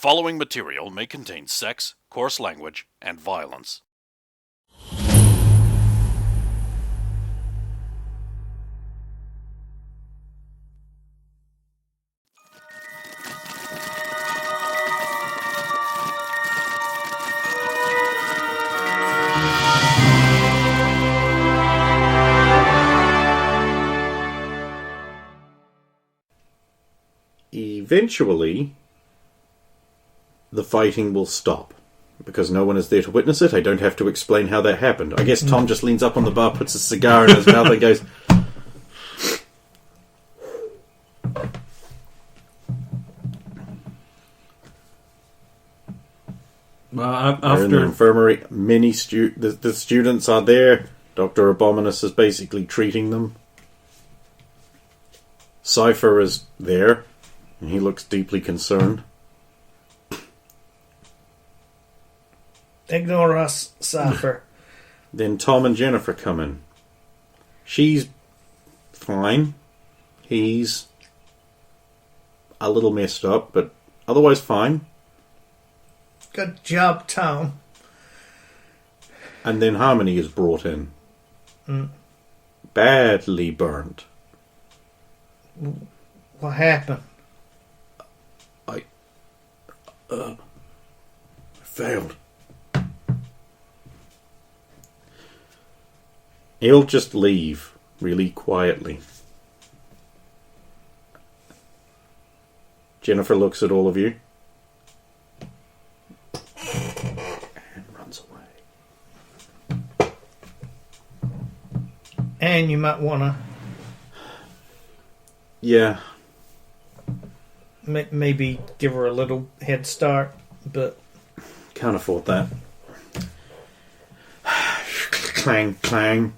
following material may contain sex, coarse language, and violence. Eventually, the fighting will stop. Because no one is there to witness it, I don't have to explain how that happened. I guess Tom just leans up on the bar, puts a cigar in his mouth and goes... Well, They're in the infirmary. The students are there. Dr. Abominus is basically treating them. Cypher is there, and he looks deeply concerned. Ignore us, Cypher. Then Tom and Jennifer come in. She's fine. He's a little messed up, but otherwise fine. Good job, Tom. And then Harmony is brought in. Badly burnt. What happened? I failed. He'll just leave really quietly. Jennifer looks at all of you and runs away. And you might want to... Yeah. Maybe give her a little head start, but... Can't afford that. Clang, clang.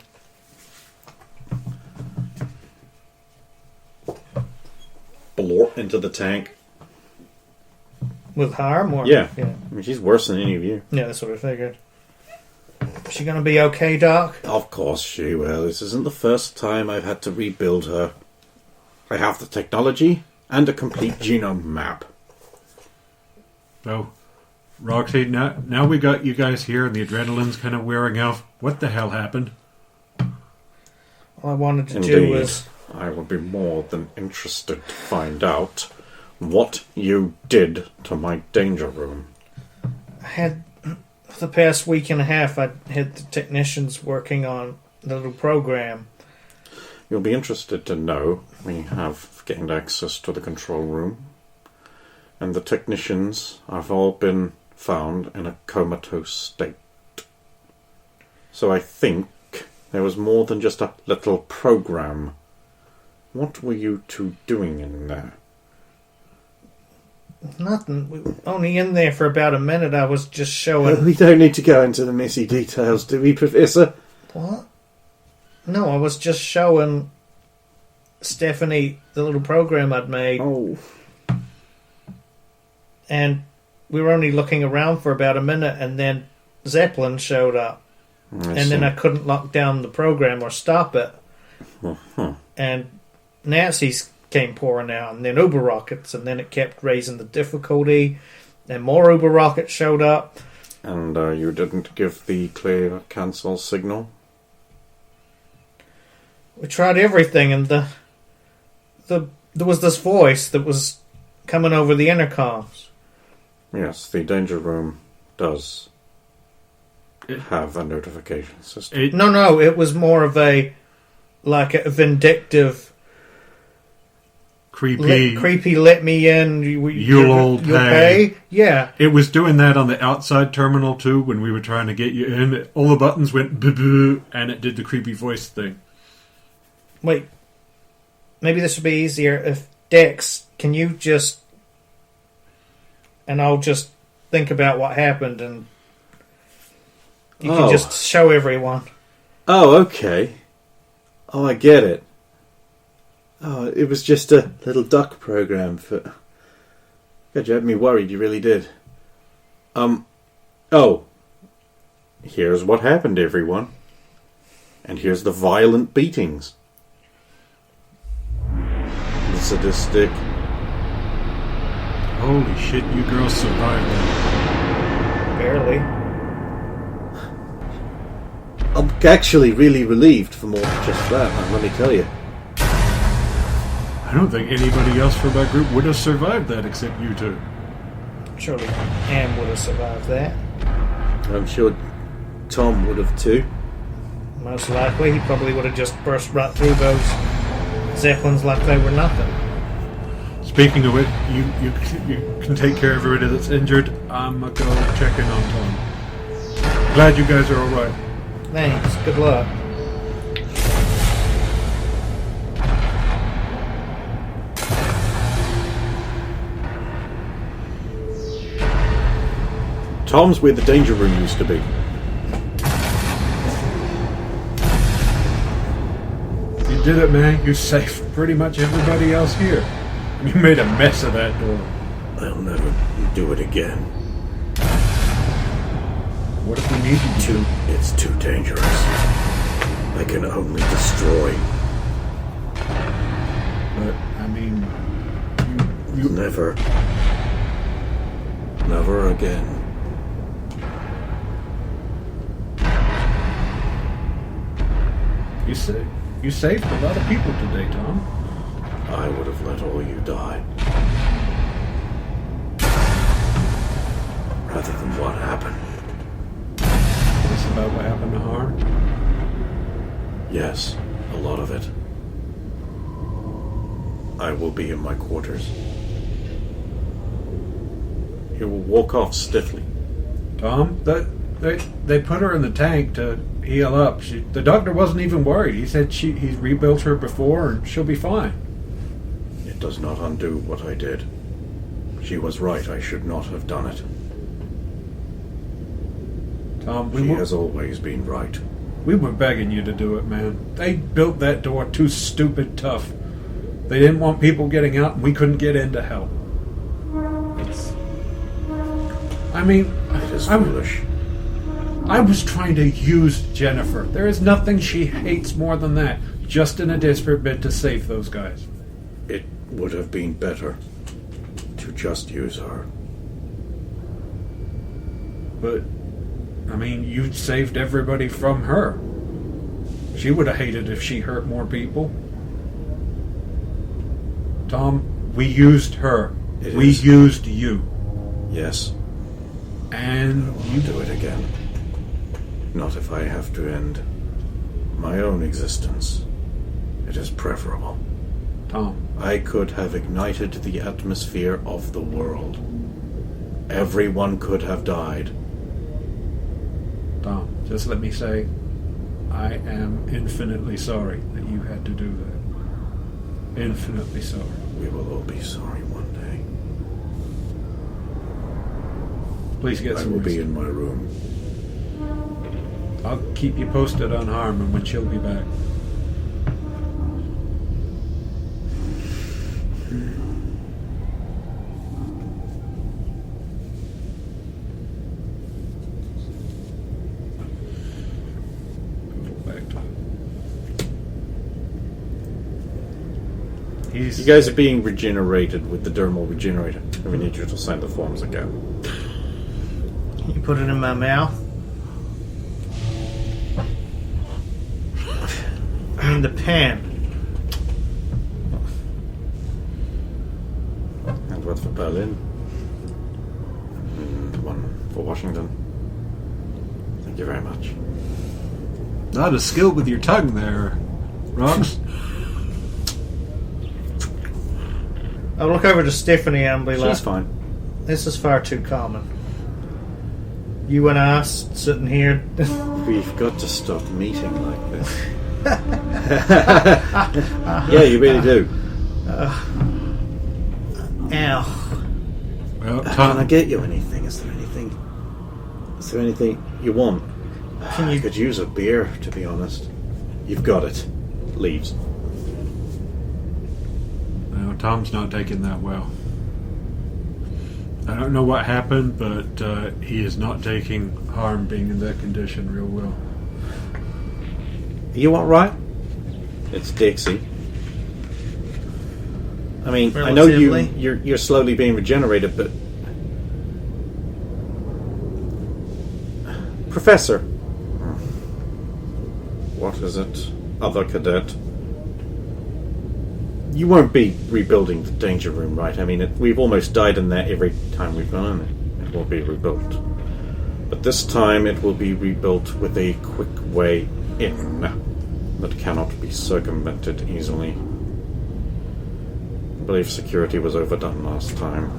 Blort into the tank. With harm? Or, yeah. I mean, she's worse than any of you. Yeah, that's what I figured. Is she going to be okay, Doc? Of course she will. This isn't the first time I've had to rebuild her. I have the technology and a complete genome map. So, Roxy, now we got you guys here and the adrenaline's kind of wearing off. What the hell happened? All I wanted to do was... I would be more than interested to find out what you did to my danger room. I had... For the past week and a half, I had the technicians working on the little program. You'll be interested to know we have gained access to the control room, and the technicians have all been found in a comatose state. So I think there was more than just a little program. What were you two doing in there? Nothing. We were only in there for about a minute. I was just showing... We don't need to go into the messy details, do we, Professor? What? No, I was just showing Stephanie the little program I'd made. Oh. And we were only looking around for about a minute, and then Zeppelin showed up. And then I couldn't lock down the program or stop it. And Nazis came pouring out, and then Uber rockets, and then it kept raising the difficulty, and more Uber rockets showed up. And you didn't give the clear cancel signal? We tried everything, and there was this voice that was coming over the intercoms. Yes, the danger room does have a notification system. No, it was more of a vindictive, creepy. Let me in. You'll pay. Yeah, it was doing that on the outside terminal too. When we were trying to get you in, all the buttons went boo, and it did the creepy voice thing. Wait, maybe this would be easier if Dex, can you just, and I'll just think about what happened, and you can just show everyone. Oh, okay. Oh, I get it. Oh, it was just a little duck program for... God, you had me worried, you really did. Oh. Here's what happened, everyone. And here's the violent beatings. The sadistic... Holy shit, you girls survived that. Barely. I'm actually really relieved for more than just that, man, let me tell you. I don't think anybody else from that group would have survived that except you two. Surely Am would have survived that. I'm sure Tom would have too. Most likely, he probably would have just burst right through those Zeppelins like they were nothing. Speaking of it, you can take care of everybody that's injured. I'm gonna go check in on Tom. Glad you guys are alright. Thanks. Good luck. Tom's where the danger room used to be. You did it, man. You saved pretty much everybody else here. You made a mess of that door. I'll never do it again. What if we need you to? It's too dangerous. I can only destroy. But, I mean, you Never. Never again. You saved a lot of people today, Tom. I would have let all you die. Rather than what happened. This about what happened to Harm? Yes, a lot of it. I will be in my quarters. He will walk off stiffly. Tom, they put her in the tank to heal up. The doctor wasn't even worried. He said he's rebuilt her before and she'll be fine. It does not undo what I did. She was right. I should not have done it. Tom, She has always been right. we were begging you to do it, man. They built that door too stupid tough. They didn't want people getting out and we couldn't get in to help. It is foolish. I was trying to use Jennifer. There is nothing she hates more than that. Just in a desperate bid to save those guys. It would have been better to just use her. But, you saved everybody from her. She would have hated if she hurt more people. Tom, we used her. We used you. Yes. And You do it again. Not if I have to end my own existence. It is preferable. Tom, I could have ignited the atmosphere of the world. Everyone could have died. Tom, just let me say, I am infinitely sorry that you had to do that. Infinitely sorry. We will all be sorry one day. Please get I some will be rest. in my room. I'll keep you posted on Harm and when she'll be back. You guys are being regenerated with the dermal regenerator. We need you to sign the forms again. You put it in my mouth. I mean the pen. And one for Berlin. And one for Washington. Thank you very much. Not as skilled with your tongue there, Rox. I'll look over to Stephanie and be like, She's fine. this is far too common. You and I sitting here. We've got to stop meeting like this. Yeah, you really do. Ow. Well, Can I Tom, get you anything? Is there anything you want? Can I you- could use a beer, to be honest. You've got it. Leaves. no, Tom's not taking that well. I don't know what happened, but he is not taking Harm being in that condition real well. Are you alright? It's Dixie. I mean, I know Relatively. you're slowly being regenerated, but Professor, what is it, other cadet? You won't be rebuilding the danger room, right? I mean, we've almost died in there every time we've gone in it. It will be rebuilt, but this time it will be rebuilt with a quick way in that cannot be circumvented easily. I believe security was overdone last time.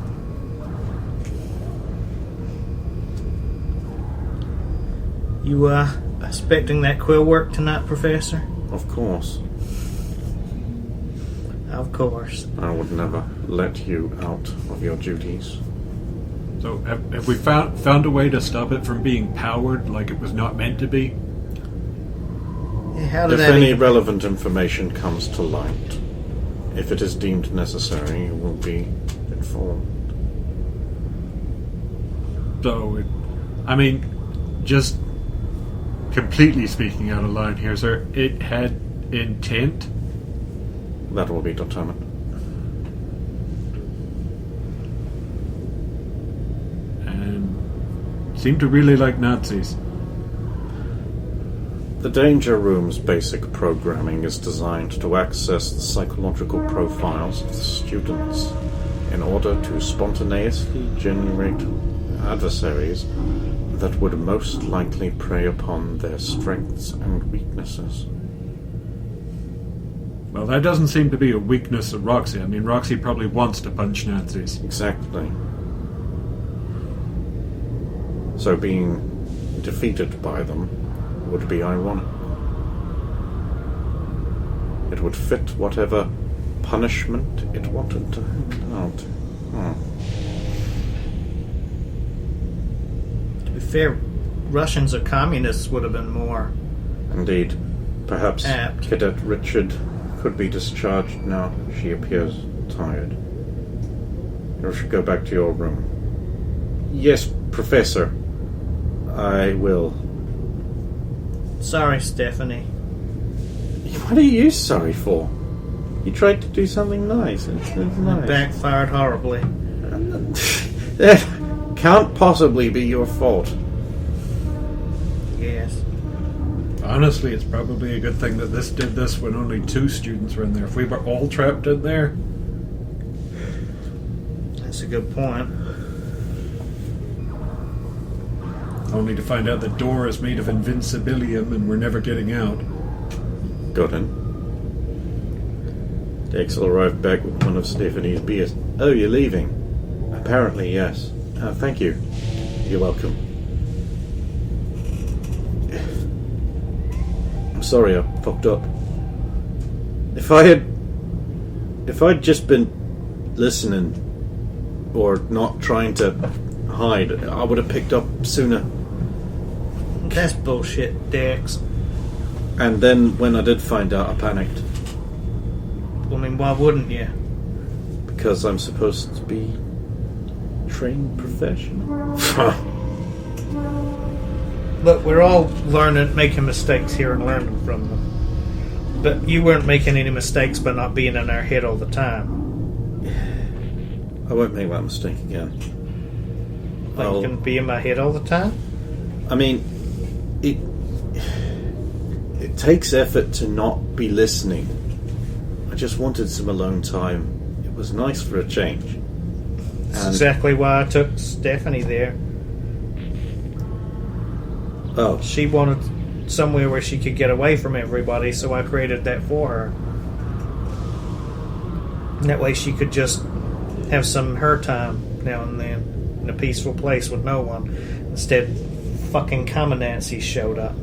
You, expecting that quill work tonight, Professor? Of course. Of course. I would never let you out of your duties. So, have we found a way to stop it from being powered like it was not meant to be? Yeah, how did If that any even- relevant information comes to light, if it is deemed necessary, you will be informed. So, I mean, just completely speaking out of line here, sir, it had intent? That will be determined. And seemed to really like Nazis. The Danger Room's basic programming is designed to access the psychological profiles of the students in order to spontaneously generate adversaries that would most likely prey upon their strengths and weaknesses. Well, that doesn't seem to be a weakness of Roxy. I mean, Roxy probably wants to punch Nazis. Exactly. So being defeated by them would be ironic. It would fit whatever punishment it wanted to hand out. To be fair, Russians or communists would have been more. Indeed. Perhaps Apt. Cadet Richard could be discharged now. She appears tired. You should go back to your room. Yes, Professor. I will. Sorry, Stephanie. What are you sorry for? You tried to do something nice. It's nice. It backfired horribly. That can't possibly be your fault. Yes. Honestly, it's probably a good thing that this did this when only 2 students were in there. If we were all trapped in there... That's a good point. Only to find out the door is made of invincibilium and we're never getting out. Got in. Dexel arrived back with one of Stephanie's beers. Oh, you're leaving? Apparently, yes. Thank you. You're welcome. I'm sorry I fucked up. If I'd just been listening or not trying to hide, I would have picked up sooner. That's bullshit, Dex. And then when I did find out, I panicked. I mean, why wouldn't you? Because I'm supposed to be trained professional. Look, we're all learning, making mistakes here and learning from them. But you weren't making any mistakes by not being in our head all the time. I won't make that mistake again. You can be in my head all the time? I mean, it takes effort to not be listening. I just wanted some alone time. It was nice for a change. That's exactly why I took Stephanie there. Oh, She wanted somewhere where she could get away from everybody, so I created that for her. And that way she could just have some of her time now and then in a peaceful place with no one. Instead, fucking Nazis showed up.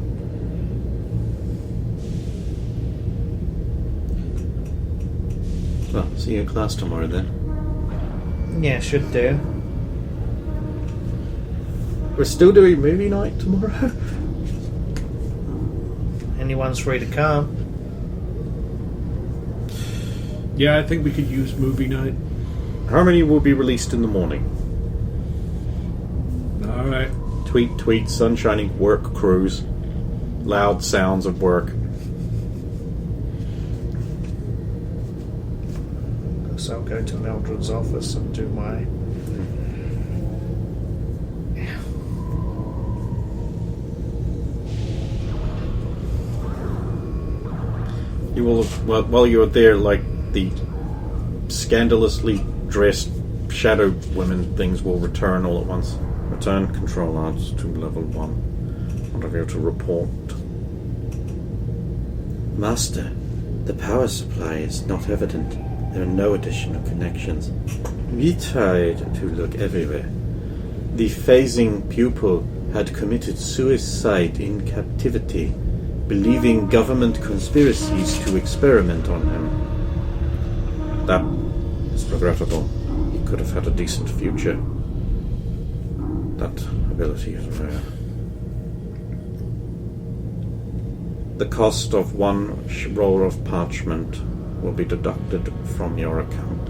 well, see you in class tomorrow then. Yeah, should do. We're still doing movie night tomorrow? Anyone's free to come. Yeah, I think we could use movie night. Harmony will be released in the morning. Alright. Tweet, tweet, sun shining, work, cruise. Loud sounds of work. Looks okay. go to Mildred's office and do my... You will, while you're there, like the scandalously dressed shadow women things will return all at once. Return control odds to level 1. What have you to report? Master, the power supply is not evident. There are no additional connections. We tried to look everywhere. The phasing pupil had committed suicide in captivity, believing government conspiracies to experiment on him. That is regrettable. He could have had a decent future. That ability is rare. The cost of 1 roll of parchment will be deducted from your account.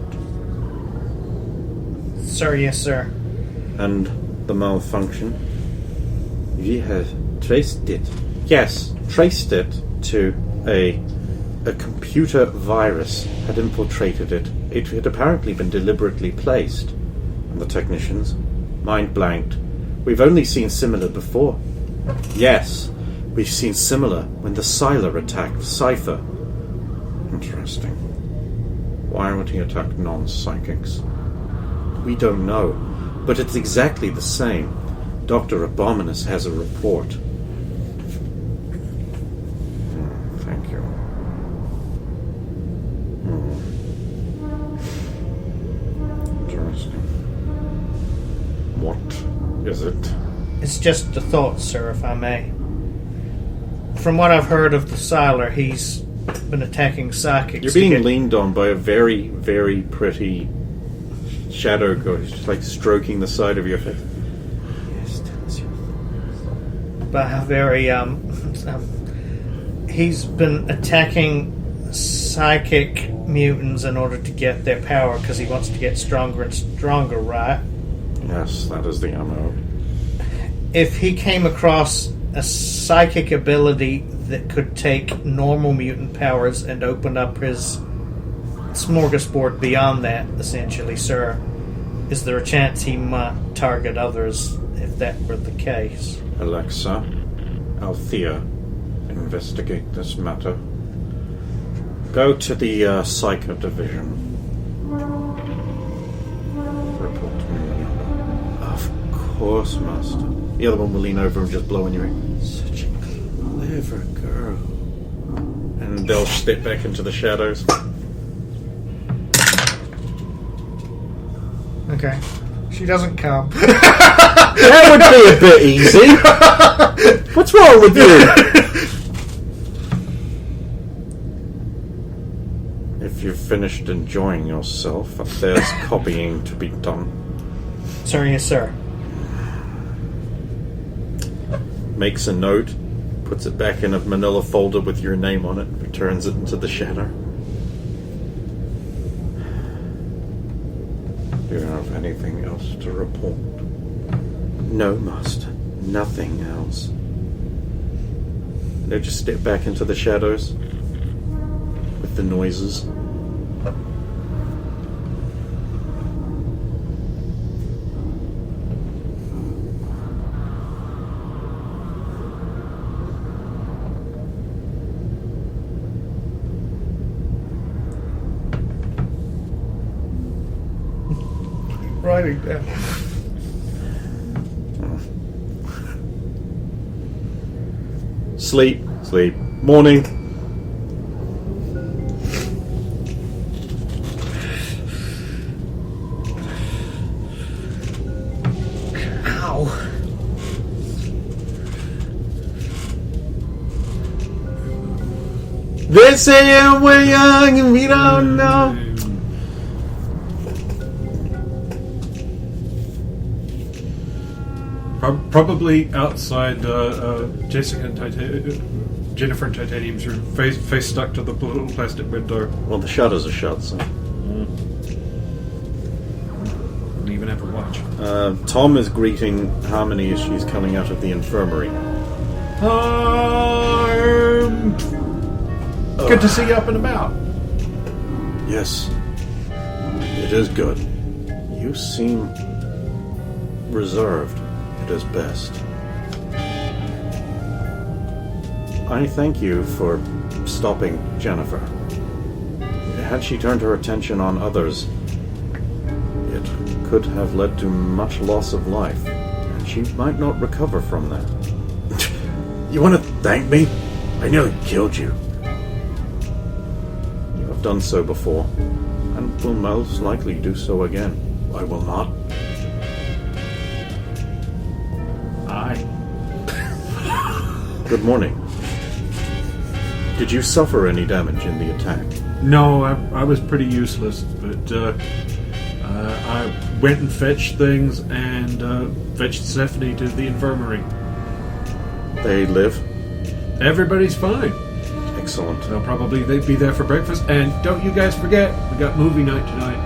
Sir, yes, sir. And the malfunction? We have traced it. Yes, traced it to a computer virus had infiltrated it. It had apparently been deliberately placed. And the technicians, mind blanked. We've only seen similar before. Yes, we've seen similar when the Siler attacked Cypher. Interesting. Why would he attack non-psychics? We don't know, but it's exactly the same. Dr. Abominus has a report. Thank you. Interesting. What is it? It's just a thought, sir, if I may. From what I've heard of the Siler, he's been attacking psychics. You're being leaned on by a very, very pretty shadow ghost, just like stroking the side of your head. Yes, that's your By a very, he's been attacking psychic mutants in order to get their power because he wants to get stronger and stronger, right? Yes, that is the MO. If he came across a psychic ability that could take normal mutant powers and open up his smorgasbord beyond that, essentially, sir, is there a chance he might target others if that were the case? Alexa, Althea, investigate this matter. Go to the Psycho Division. Report to me. Of course, Master. The other one will lean over and just blow in your ear. Such a clever girl. And they'll step back into the shadows. Okay. She doesn't come. That would be a bit easy. What's wrong with you? If you've finished enjoying yourself, there's copying to be done. Sir, yes, sir. Makes a note, puts it back in a manila folder with your name on it, returns it into the shadow. Do you have anything else to report? No, Master. Nothing else. They just step back into the shadows with the noises. Writing down. Sleep, sleep. Morning. Ow. They say we're young and we don't know. Probably outside Jennifer and Titanium's room, face stuck to the little plastic window. Well, the shutters are shut, so. Don't even have a watch. Tom is greeting Harmony as she's coming out of the infirmary. Good to see you up and about. Yes. It is good. You seem reserved. It is best. I thank you for stopping Jennifer. Had she turned her attention on others, it could have led to much loss of life, and she might not recover from that. You want to thank me? I nearly killed you. You have done so before, and will most likely do so again. I will not. Aye. Good morning. Did you suffer any damage in the attack? No, I was pretty useless, but I went and fetched things and fetched Stephanie to the infirmary. They live? Everybody's fine. Excellent. They'll probably be there for breakfast. And don't you guys forget, we got movie night tonight.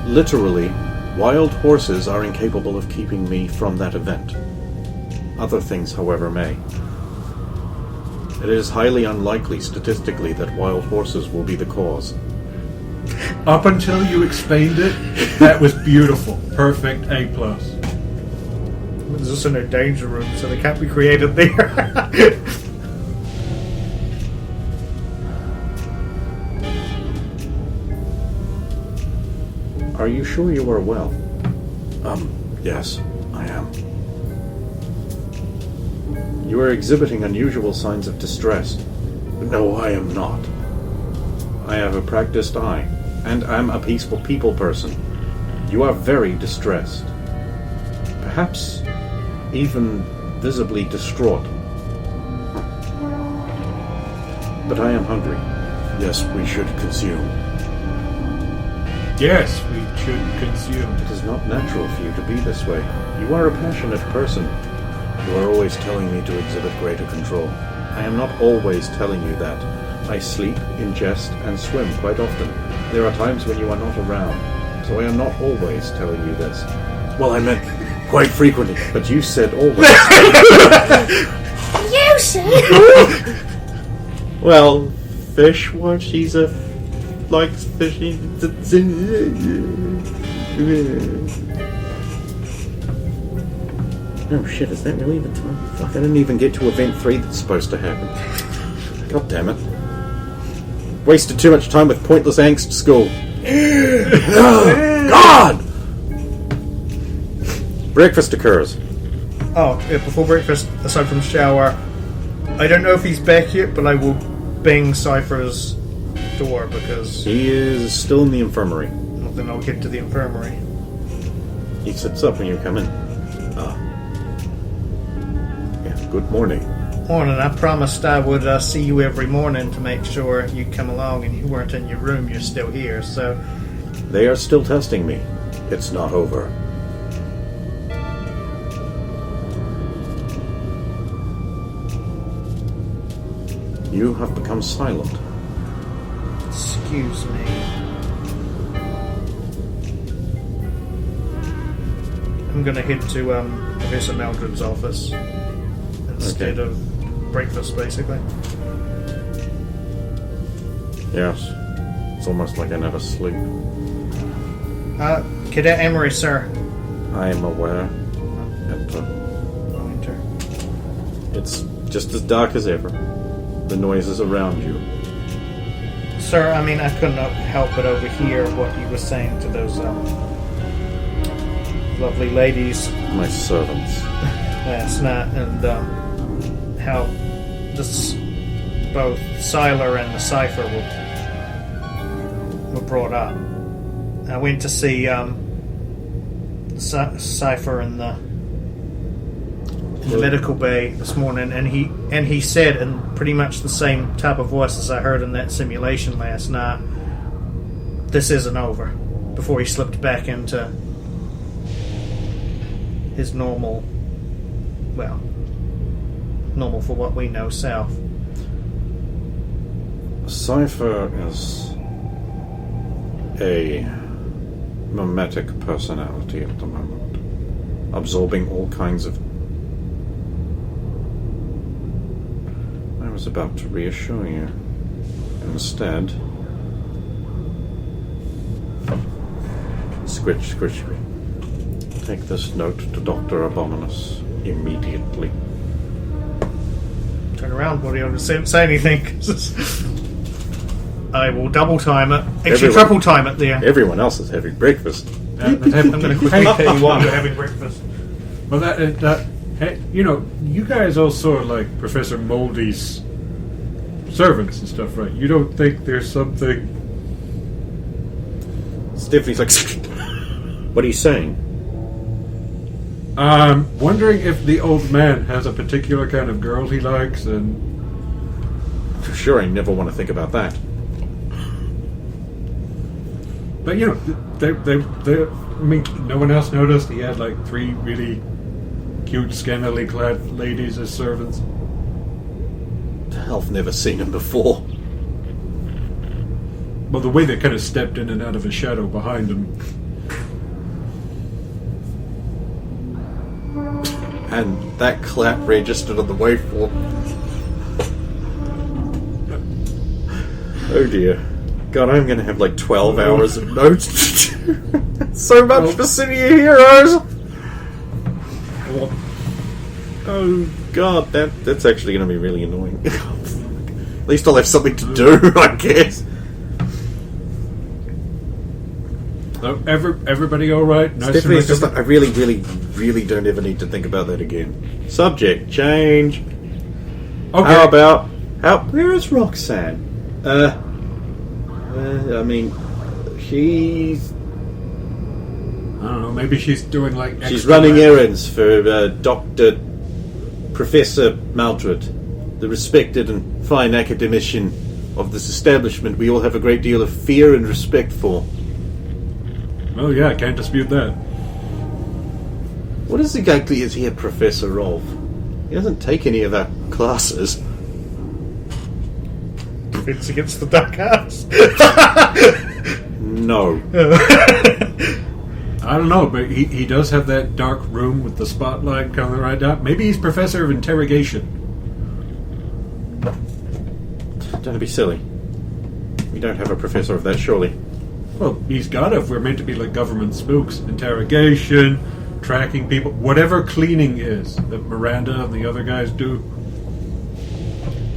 Literally, wild horses are incapable of keeping me from that event. Other things, however, may. It is highly unlikely statistically that wild horses will be the cause. Up until you explained it, that was beautiful. Perfect, A+. It's just in a danger room, so they can't be created there. Are you sure you are well? Yes, I am. You are exhibiting unusual signs of distress. No, I am not. I have a practiced eye, and am a peaceful people person. You are very distressed. Perhaps even visibly distraught. But I am hungry. Yes, we should consume. Yes, we should consume. It is not natural for you to be this way. You are a passionate person. You are always telling me to exhibit greater control. I am not always telling you that. I sleep, ingest, and swim quite often. There are times when you are not around, so I am not always telling you this. Well, I meant quite frequently. But you said always. You said. Well, fish, what she's a likes fishing. Oh shit, is that really the time? Fuck, I didn't even get to event 3 that's supposed to happen. God damn it. Wasted too much time with pointless angst school. God! Breakfast occurs. Oh, yeah, before breakfast, aside from shower, I don't know if he's back yet, but I will bang Cypher's door because He is still in the infirmary. well, then I'll get to the infirmary. He sits up when you come in. Yeah, good morning. Morning, I promised I would see you every morning to make sure you'd come along and you weren't in your room, you're still here, so... They are still testing me. It's not over. You have become silent. Excuse me. I'm gonna head to Professor Maldred's office instead of breakfast, basically. Yes. It's almost like I never sleep. Cadet Emery, sir. I am aware. Enter. Enter. It's just as dark as ever. The noises around you. Sir, I mean, I couldn't help but overhear what you were saying to those lovely ladies My servants. last night, and how this both Siler and the Cipher were brought up. I went to see Cipher in the medical bay this morning, and he said in pretty much the same type of voice as I heard in that simulation last night, "This isn't over," before he slipped back into his normal for what we know, self. Cypher is a mimetic personality at the moment, absorbing all kinds of... I was about to reassure you. Instead, Scritch, scritch, scritch. Take this note to Dr. Abominus immediately. Turn around, what do you want to say anything? I will double time it. Actually, triple time it there. Everyone else is having breakfast. I'm going to quickly pay you while you're having breakfast. Well, hey, you know, you guys all sort of like Professor Moldy's servants and stuff, right? You don't think there's something... Stephanie's like, what are you saying? I'm wondering if the old man has a particular kind of girl he likes, and... For sure, I never want to think about that. But, you know, I mean, no one else noticed he had, like, 3 really cute, scantily clad ladies as servants. I've never seen him before. Well, the way they kind of stepped in and out of a shadow behind him. And that clap registered on the waveform. Oh dear. God, I'm going to have like 12 hours of notes. So much for City of Heroes! Oh god, that's actually going to be really annoying. At least I'll have something to do, I guess. So, everybody all right? Nice. Stephanie's just like, I really, really, really don't ever need to think about that again. Subject change. Okay. Where is Roxanne? I mean, she's... I don't know, maybe she's doing like... She's running errands for Professor Maldred, the respected and fine academician of this establishment we all have a great deal of fear and respect for. Oh yeah, I can't dispute that. What exactly is he a professor of? He doesn't take any of our classes. It's against the Dark Arts. No. I don't know, but he does have that dark room with the spotlight coming right down. Maybe he's Professor of Interrogation. Don't be silly. We don't have a professor of that, surely. Well, he's got it if we're meant to be like government spooks. Interrogation, tracking people, whatever cleaning is that Miranda and the other guys do.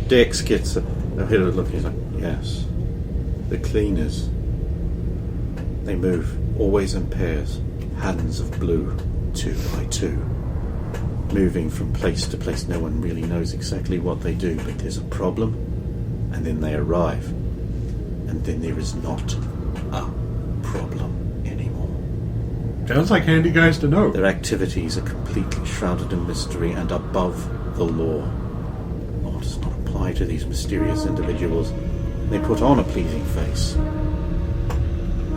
Dex gets a look. He's like, yes. The cleaners. They move, always in pairs. Hands of blue, 2 by 2. Moving from place to place. No one really knows exactly what they do, but there's a problem, and then they arrive. And then there is not a problem anymore. Sounds like handy guys to know. Their activities are completely shrouded in mystery and above the law. Law does not apply to these mysterious individuals. They put on a pleasing face.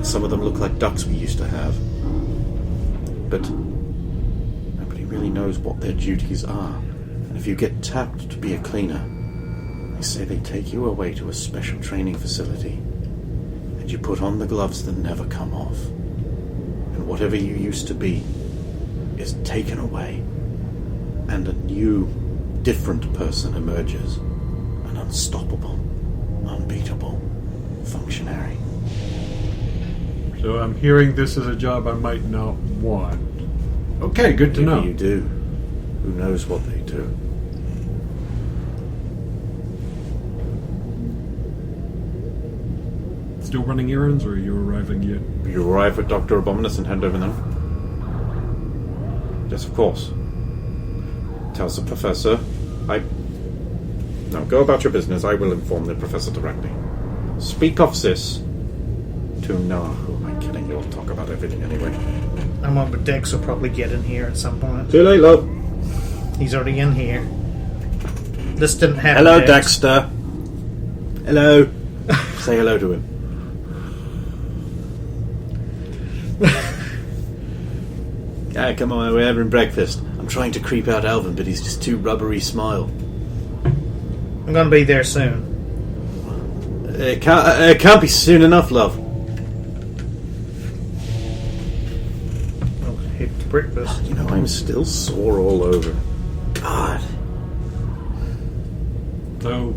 Some of them look like ducks we used to have. But nobody really knows what their duties are. And if you get tapped to be a cleaner, they say they take you away to a special training facility. And you put on the gloves that never come off. And whatever you used to be is taken away. And a new, different person emerges. An unstoppable, unbeatable functionary. So I'm hearing this is a job I might not want. Okay, good to know. Maybe you do. Who knows what they do? Still running errands, or are you arriving yet? You arrive at Dr. Abominus and hand over the note? Yes, of course. Tells the professor. Now, go about your business. I will inform the professor directly. Speak of this to Noah. Who am I kidding? You'll talk about everything anyway. I'm on, but Dex will probably get in here at some point. Too late, love. He's already in here. This didn't happen. Hello, Dexter. Hello. Say hello to him. Come on, we're having breakfast. I'm trying to creep out Alvin, but he's just too rubbery smile. I'm going to be there soon. Can't be soon enough, love. I'll head to breakfast. You know, I'm still sore all over. God. So,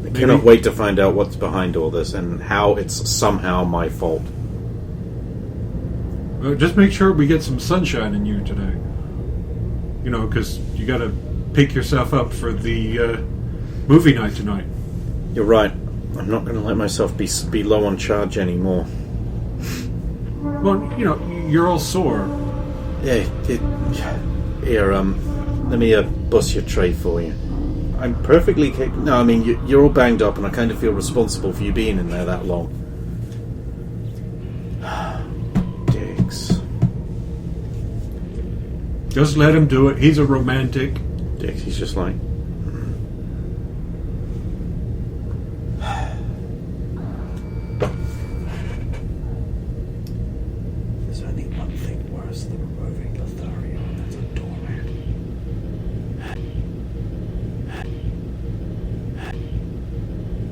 I cannot wait to find out what's behind all this and how it's somehow my fault. Just make sure we get some sunshine in you today. You know, because you got to pick yourself up for the movie night tonight. You're right. I'm not going to let myself be low on charge anymore. Well, you know, you're all sore. Yeah, here, let me bus your tray for you. I'm perfectly capable. No, I mean, you're all banged up, and I kind of feel responsible for you being in there that long. Diggs. Just let him do it. He's a romantic. Diggs, he's just like,